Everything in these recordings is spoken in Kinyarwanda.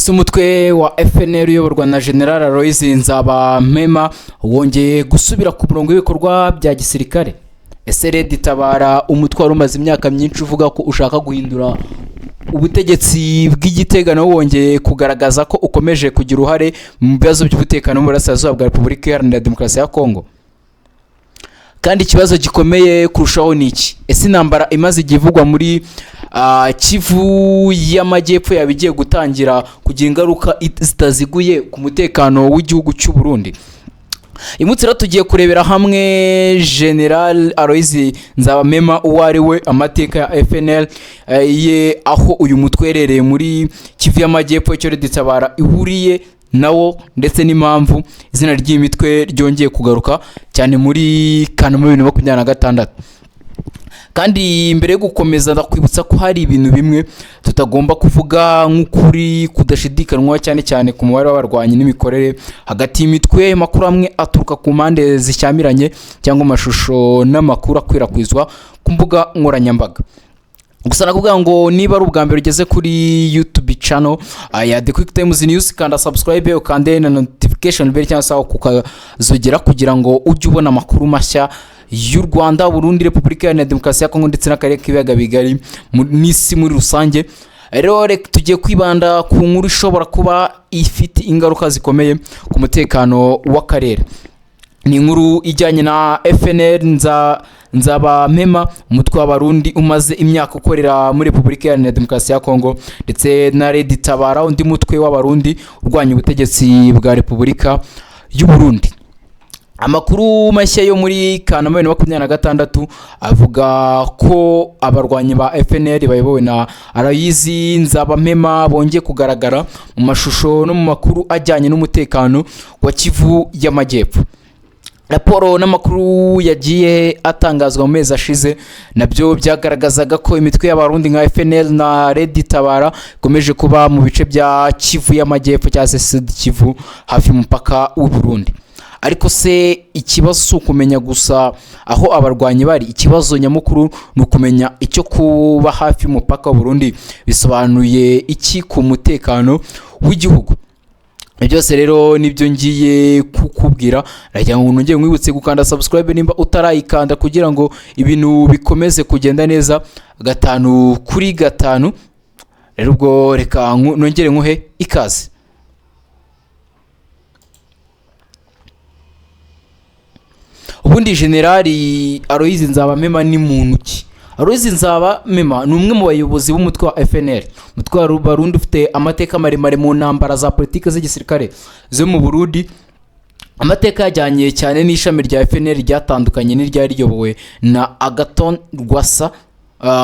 Ese umutwe wa FNL uyoborwa na General Aloys Nzabamema wongeye gusubira ku murongo w'ibikorwa bya gisirikare. Ese Red Tabara umutwe wari umaze imyaka myinshi uvuga ko ushaka guhindura ubutegetsi bw'igitegano wongeye kugaragaza ko ukomeje kugira uruhare mu bibazo by'umutekano mu burasirazuba bwa Repubulika Iharanira Demokarasi ya Kongo. Kandi ikibazo gikomeye kurushaho ni iki? Ese intambara imaze igivugwa muri Kivu y'Amajyepfo yabigiye gutangira kugira ingaruka zitaziguye ku mutekano w'igihugu cy'u Burundi? Imutse rero tugiye kurebera hamwe General Aloys Nzabamema uwo ari we, amateka ya FNL ye, aho uyu mutwerereye muri Kivu y'Amajyepfo, icyo Red Tabara ihuriye nawo, ndetse n'impamvu izina ry'imitwe ryongeye kugaruka cyane muri Kanama 2026. Kandi mbere yo gukomeza ndakwibutsa ko hari ibintu bimwe tutagomba kuvuga nk'ukuri kudashidikanwa, cyane cyane ku mubare w'abarwanyi n'imikorere hagati y'imitwe. Makuru amwe aturuka ku mpande zishyamiranye cyangwa amashusho n'amakuru akwirakwizwa ku mbuga nkoranyambaga. Gusa nakubwira ngo niba ari ubwa mbere ugeze kuri YouTube channel ya The Quick Times News, kanda subscribe ukande na notification bell cyangwa se ukazogera kugira ngo ujye ubona amakuru mashya y'u Rwanda, Burundi, Repubulika Iharanira Demokarasi ya Kongo ndetse n'akarere k'ibiyaga bigari n'isi muri rusange. Rero tugiye kwibanda ku nkuru ishobora kuba ifite ingaruka zikomeye ku mutekano w'akarere. Ni inkuru ijyanye na FNL Nzabamema, umutwe w'Abarundi umaze imyaka ukorera muri Repubulika Iharanira Demokarasi ya Kongo, ndetse na Red Tabara, undi mutwe w'Abarundi urwanya ubutegetsi bwa Repubulika y'u Burundi. Amakuru mashya yo muri Kanama 2026 avuga ko abarwanyi ba FNL bayobowe na Aloys Nzabamema bongeye kugaragara mu mashusho no mu makuru ajyanye n'umutekano wa Kivu y'Amajyepfo. Raporo n'amakuru yagiye atangazwa mu mezi ashize nabyo byagaragazaga ko imitwe y'Abarundi nka FNL na Red Tabara ikomeje kuba mu bice bya Kivu y'Amajyepfo cyangwa se Sud Kivu hafi y'umupaka w'u Burundi. Ariko se ikibazo si ukumenya gusa aho abarwanyi bari, ikibazo nyamukuru ni ukumenya icyo kuba hafi y'umupaka w'u Burundi bisobanuye iki ku mutekano w'igihugu. Byose rero nibyo ngiye kukubwira. Nagira ngo nongere nkwibutse gukanda subscribe nimba utarayikanda, kugira ngo ibintu bikomeze kugenda neza 5 kuri 5. Rero ubwo reka nongere nkuhe ikaze. Ubundi General Aloys Nzabamema ni muntu ki? Aloys Nzabamema ni umwe mu bayobozi b'umutwe wa FNL, umutwe wa Barundi ufite amateka maremare mu ntambara za politike z'igisirikare zo mu Burundi. Amateka yajyanye cyane n'ishami rya FNL ryatandukanye n'iryari riyobowe na Agathon Rwasa.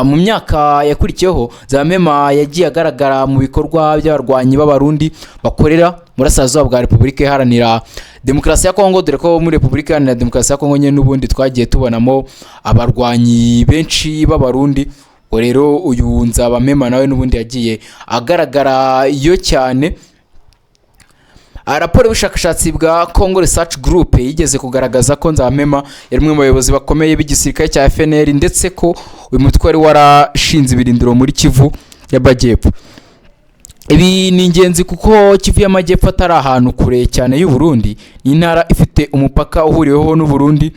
Mu myaka yakurikiyeho Nzabamema yagiye agaragara mu bikorwa by'abarwanyi b'Abarundi bakorera muri burasirazuba bwa Repubulika Iharanira Demokarasi ya Kongo, dore ko muri Repubulika Iharanira Demokarasi ya Kongo nyine n'ubundi twagiye tubonamo abarwanyi benshi b'Abarundi. Rero uyu Nzabamema nawe n'ubundi yagiye agaragara yo cyane. Raporo y'ubushakashatsi bwa Congo Research Group yigeze kugaragaza ko Nzabamema yari umwe mu bayobozi bakomeye b'igisirikare cya FNL, ndetse ko uyu mutwe wari warashinze ibirindiro muri Kivu y'Amajyepfo. Ibi ni ingenzi kuko Kivu y'Amajyepfo atari ahantu kure cyane y'u Burundi, ni intara ifite umupaka uhuriweho n'u Burundi,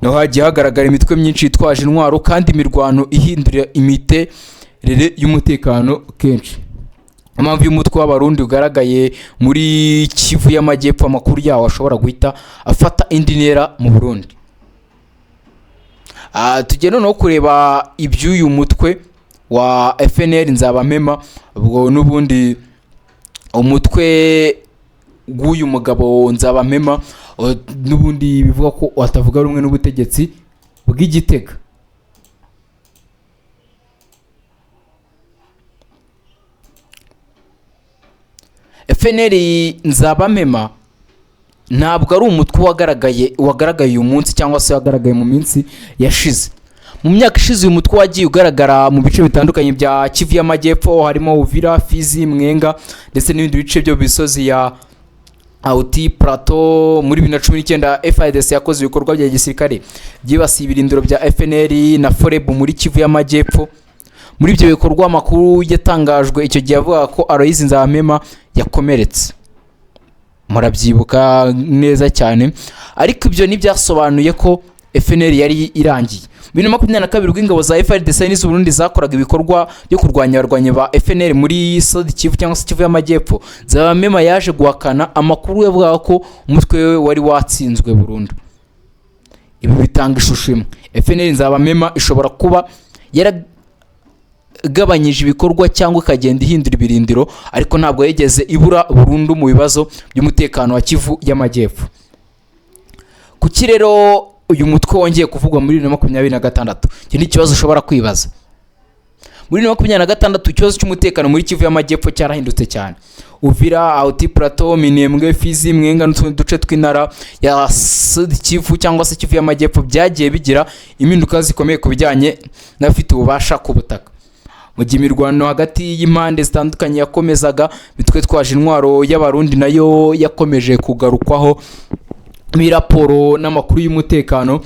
naho hagiye hagaragara imitwe myinshi yitwaje intwaro kandi imirwano ihindura imiterere y'umutekano kenshi. Impamvu y'umutwe w'Abarundi ugaragaye muri Kivu y'Amajyepfo, amakuru yawo ashobora guhita afata indi ntera mu Burundi. Tugenda no kureba iby'uyu mutwe wa FNL Nzabamema. Ubwo n'ubundi umutwe w'uyu mugabo Nzabamema n'ubundi bivuga ko atavuga rumwe n'ubutegetsi bw'Igitega. FNL Nzabamema ntabwo ari umutwe wagaragaye uyu munsi cyangwa se wagaragaye mu minsi yashize. Mu myaka ishize uyu mutwe wagiye ugaragara mu bice bitandukanye bya Kivu y'Amajyepfo, harimo Uvira, Fizi, Mwenga ndetse n'ibindi bice byo bisozi ya Auti Plateau. Muri 2019 FIDC yakoze ibikorwa bya gisirikare byibasiye ibirindiro bya FNL na Forebu muri Kivu y'Amajyepfo. muri ibyo bikorwa amakuru yatangajwe icyo gihe avuga ko Aloys Nzabamema yakomeretse, murabyibuka neza cyane. Ariko ibyo ntibyasobanuye ko FNL yari irangiye. 2022 ingabo za FARDC n'iz'u Burundi zakoraga ibikorwa byo kurwanya abarwanyi ba FNL muri Sud Kivu cyangwa se Kivu y'Amajyepfo. Nzabamema yaje guhakana amakuru yavuga ko umutwe we wari watsinzwe burundu. Ibi bitanga ishusho imwe. FNL Nzabamema ishobora kuba yaragabanyije ibikorwa cyangwa ikagenda ihindura ibirindiro, ariko ntabwo yigeze ibura burundu mu bibazo by'umutekano wa Kivu y'Amajyepfo. Kuki rero uyu mutwe wongeye kuvugwa muri 2026? Iki ni ikibazo ushobora kwibaza. Muri 2026 ikibazo cy'umutekano muri Kivu y'Amajyepfo cyarahindutse cyane. Uvira, Auti Plateau, Minembwe, Fizi, Mwenga n'utundi duce tw'intara ya Sud Kivu cyangwa se Kivu y'Amajyepfo byagiye bigira impinduka zikomeye ku bijyanye n'abafite ububasha ku butaka. Mu gihe imirwano hagati y'impande zitandukanye yakomezaga, mitwe twaje intwaro y'abarundi nayo yakomeje kugarukwaho muri raporo n'amakuru y'umutekano.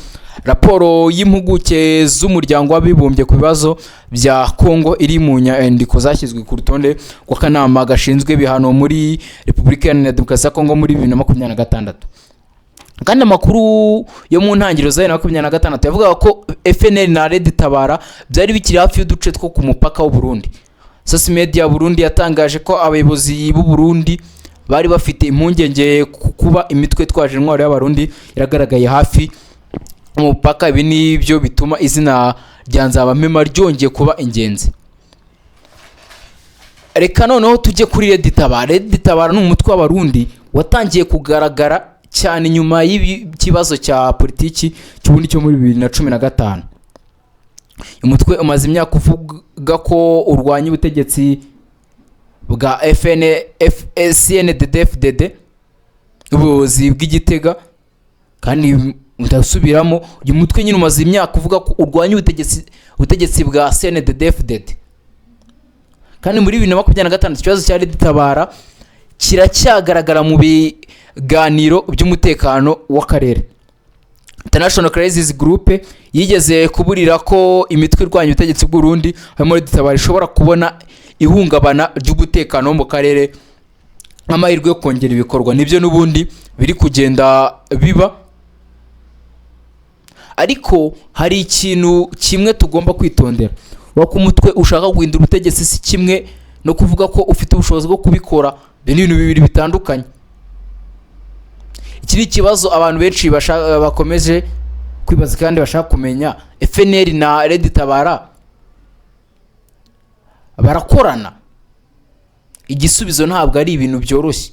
Raporo y'impuguke z'umuryango w'abibumbye ku bibazo bya Kongo iri mu nyandiko zashyizwe ku rutonde rw'akanama gashinzwe ibihano muri Repubulika Iharanira Demokarasi ya Kongo muri 2026. Kandi amakuru yo mu ntangiriro za 2026 yavuga ko FNL na Red Tabara byari bikiri hafi y'uduce two ku mupaka w'u Burundi. Source Media Burundi yatangaje ko abayobozi b'u Burundi bari bafite impungenge kuba imitwe twaje intwaro y'abarundi iragaragaye hafi umupaka. Ibi nibyo bituma izina rya Nzabamema ryongeye kuba ingenzi. Reka noneho tujye kuri Red Tabara. Red Tabara ni umutwe w'abarundi watangiye kugaragara cyane nyuma y'ikibazo cya politiki cy'ubundi cyo muri 2015. Umutwe umaze imyaka uvuga ko urwanya ubutegetsi bwa CNDD-FDD, ubuyobozi bw'Igitega. Kandi ndasubiramo, uyu mutwe nyine umaze imyaka uvuga ko urwanya ubutegetsi bwa CNDD-FDD. Kandi muri 2025 ikibazo cya Red Tabara kiracyagaragara mu biganiro by'umutekano w'akarere. International Crisis Group yigeze kuburira ko imitwe irwanya ubutegetsi bw'u Burundi harimo Red Tabara ishobora kubona ihungabana ry'umutekano mu karere nk'amahirwe yo kongera ibikorwa. Nibyo n'ubundi biri kugenda biba, ariko hari ikintu kimwe tugomba kwitondera. Wako umutwe ushaka guhindura ubutegetsi si kimwe no kuvuga ko ufite ubushobozi bwo kubikora. Ni ibintu bibiri bitandukanye. Iki ni ikibazo abantu benshi bakomeje kwibaza kandi bashaka kumenya. FNL na Red Tabara barakorana? Igisubizo ntabwo ari ibintu byoroshye.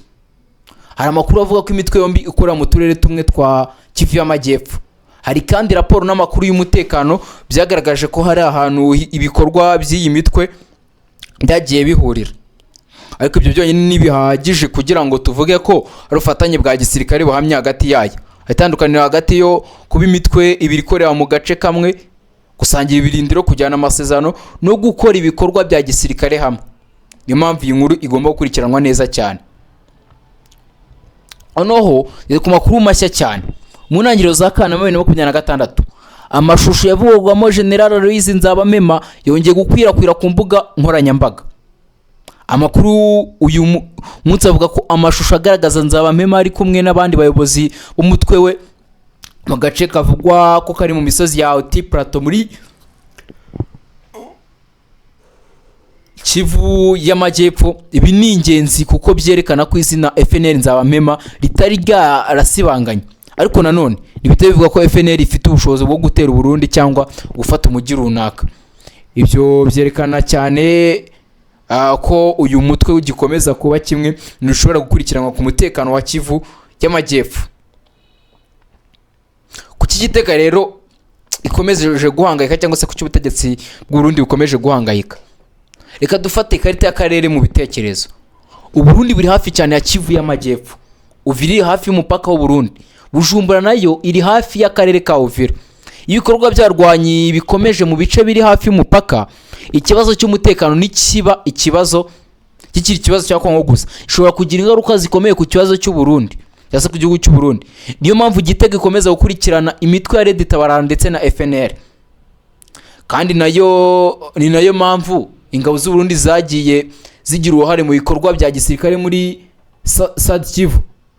Hari amakuru avuga ko imitwe yombi ikora mu turere tumwe twa Kivu y'Amajyepfo. Hari kandi raporo n'amakuru y'umutekano byagaragaje ko hari ahantu ibikorwa by'iyi mitwe byagiye bihurira. Ariko ibyo byonyine ntibihagije kugira ngo tuvuge ko rufatanye bwa gisirikare buhamya hagati yayo. Itandukaniro hagati yo kuba imitwe ibiri ikorera mu gace kamwe, gusangira ibirindiro, kujyana amasezerano no gukora ibikorwa bya gisirikare hamwe. Niyo mpamvu iyi nkuru igomba gukurikiranwa neza cyane. Noneho ku makuru mashya cyane, mu ntangiriro za Kanama 2026 amashusho yavugwamo General Aloys Nzabamema yongeye gukwirakwira ku mbuga nkoranyambaga. Amakuru uyu munsi avuga ko amashusho agaragaza Nzabamema ari kumwe n'abandi bayobozi b'umutwe we mu gace kavugwa ko kari mu misozi ya Auti Plateau muri Kivu y'Amajyepfo. Ibi ni ingenzi kuko byerekana ko izina FNL Nzabamema ritari ryarasibanganye. Ariko nanone nibite bivuga ko FNL ifite ubushobozi bwo gutera u Burundi cyangwa gufata umujyi runaka. Ibyo byerekana cyane ko uyu mutwe ugikomeza kuba kimwe n'ushobora gukurikiranwa ku mutekano wa Kivu y'Amajyepfo. Kuki Igitega rero ikomeje guhangayika cyangwa se kuki ubutegetsi bw'u Burundi bukomeje guhangayika? Reka dufate ikarita y'akarere mu bitekerezo. U Burundi buri hafi cyane ya Kivu y'Amajyepfo. Uvira iri hafi y'umupaka w'u Burundi. Bujumbura nayo iri hafi y'akarere ka Uvira. Ibikorwa byarwanyi bikomeje mu bice biri hafi y'umupaka. Ikibazo cy'umutekano nikiba ikibazo kikiri ikibazo cya Kongo gusa, ishobora kugira ingaruka zikomeye ku kibazo cy'u Burundi cyangwa ku gihugu cy'u Burundi. Niyo mpamvu Igitega ikomeza gukurikirana imitwe ya Red Tabara ndetse na FNL. kandi ni nayo mpamvu ingabo z'u Burundi zagiye zigira uruhare mu bikorwa bya gisirikare muri Sud Kivu.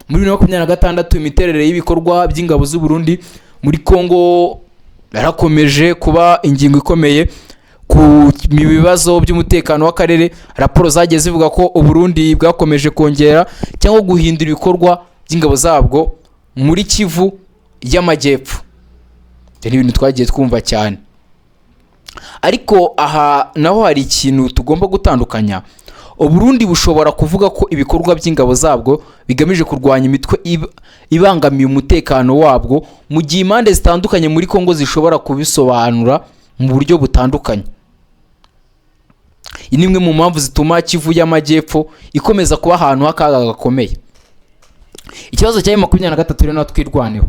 Muri 2026 imiterere y'ibikorwa by'ingabo z'u Burundi muri Kongo yarakomeje kuba ingingo ikomeye ku bibazo by'umutekano w'akarere. Raporo zagiye zivuga ko u Burundi bwakomeje kongera cyangwa guhindura ibikorwa by'ingabo zabwo muri Kivu y'Amajyepfo. Ni ibintu twagiye twumva cyane, ariko aha naho hari ikintu tugomba gutandukanya. u Burundi bushobora kuvuga ko ibikorwa by'ingabo zabwo bigamije kurwanya imitwe ibangamiye umutekano wabwo, mu gihe impande zitandukanye muri Kongo zishobora kubisobanura mu buryo butandukanye. Iyi ni imwe mu mpamvu zituma Kivu y'Amajyepfo ikomeza kuba ahantu h'akaga gakomeye. Ikibazo cya 23 rero natwe twirwaneho.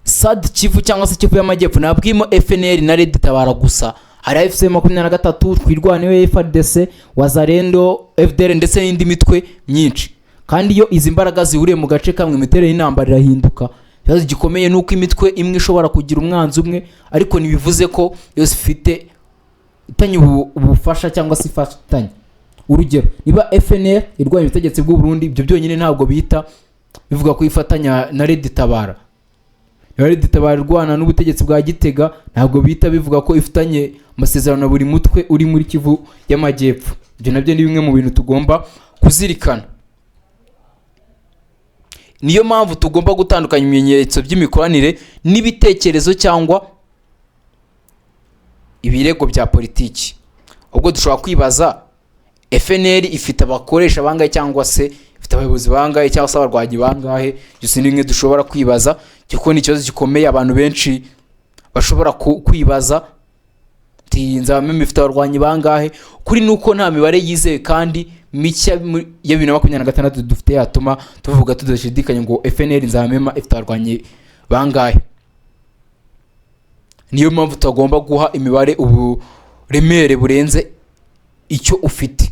Sud Kivu cyangwa se Kivu y'Amajyepfo nabwimo FNL na Red Tabara gusa. Hari FC 23 twirwaneho, FARDC, Wazalendo, FDL ndetse n'indi mitwe myinshi. Kandi iyo izi mbaraga zihuriye mu gace kamwe imiterere y'intambara irahinduka. Ikibazo gikomeye nuko imitwe imwe ishobora kugira umwanzi umwe, ariko nibivuze ko yose ifite itanye ubufasha cyangwa se ifatanye. Urugero, niba FNL irwanya ubutegetsi bw'u Burundi, ibyo byonyine ntabwo bita bivuga ko ifatanya na Red Tabara. Red Tabara irwana n'ubutegetsi bwa Gitega, ntabwo bita bivuga ko ifatanye amasezerano na buri mutwe uri muri Kivu y'Amajyepfo. Ibyo nabyo ni bimwe mu bintu tugomba kuzirikana. Niyo mpamvu tugomba gutandukanya ibimenyetso by'imikoranire n'ibitekerezo cyangwa ibirego bya politiki. Ubwo dushobora kwibaza, FNL ifite abakoresha bangahe cyangwa se ifite abayobozi bangahe cyangwa se abarwanyi bangahe? Byose ni bimwe dushobora kwibaza, kuko ni ikibazo gikomeye abantu benshi bashobora kwibaza. Nzabamenya ifite abarwanyi bangahe? Kuri nuko nta mibare yizewe kandi micya ya 2026 dufite yatuma tuvuga tudashidikanya ngo FNL nzabamenya ifite abarwanyi bangahe. Niyo mpamvu tugomba guha imibare uburemere burenze icyo ufite.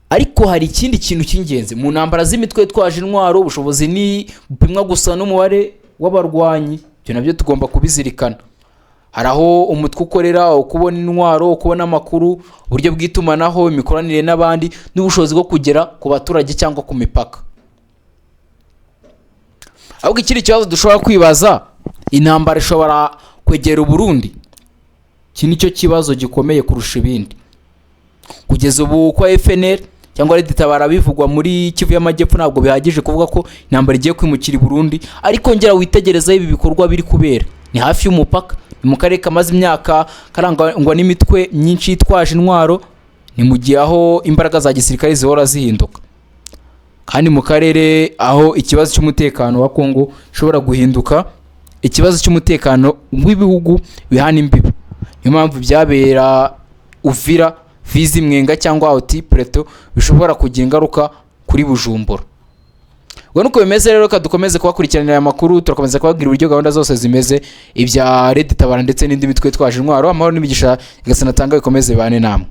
Ariko hari ikindi kintu cy'ingenzi mu ntambara z'imitwe twaje intwaro, ubushobozi ni bupimwa gusa n'umubare w'abarwanyi. Ibyo nabyo tugomba kubizirikana. Hari aho umutwe ukorera, ukubona intwaro, ukubona amakuru, uburyo bw'itumanaho, imikoranire n'abandi, n'ubushobozi bwo kugera ku baturage cyangwa ku mipaka. Ahubwo ikindi kibazo dushobora kwibaza, intambara ishobora kwegera u Burundi? Iki nicyo kibazo gikomeye kurusha ibindi. Kugeza ubu kwa FNL cyangwa Red Tabara bivugwa muri Kivu y'Amajyepfo ntabwo bihagije kuvuga ko intambara igiye kwimukira i Burundi, ariko ngera witegereza ibi bikorwa biri kubera. Ni hafi y'umupaka, ni mu karere kamaze imyaka karangwa n'imitwe myinshi yitwaje intwaro, ni mu gihe aho imbaraga za gisirikare zihora zihinduka, kandi mu karere aho ikibazo cy'umutekano wa Kongo gishobora guhinduka ikibazo cy'umutekano w'ibihugu bihana imbibi. Niyo mpamvu byabera Uvira, Fizi, Mwenga cyangwa Oti Preto bishobora kugira ingaruka kuri Bujumbura. Ubwo nuko bimeze rero, dukomeze kubakurikiranira aya makuru, turakomeza kubabwira uburyo gahunda zose zimeze, ibya Red Tabara ndetse n'indi mitwe twaje intwaro. Amahoro n'imigisha igasana tanga bikomeze bane namwe.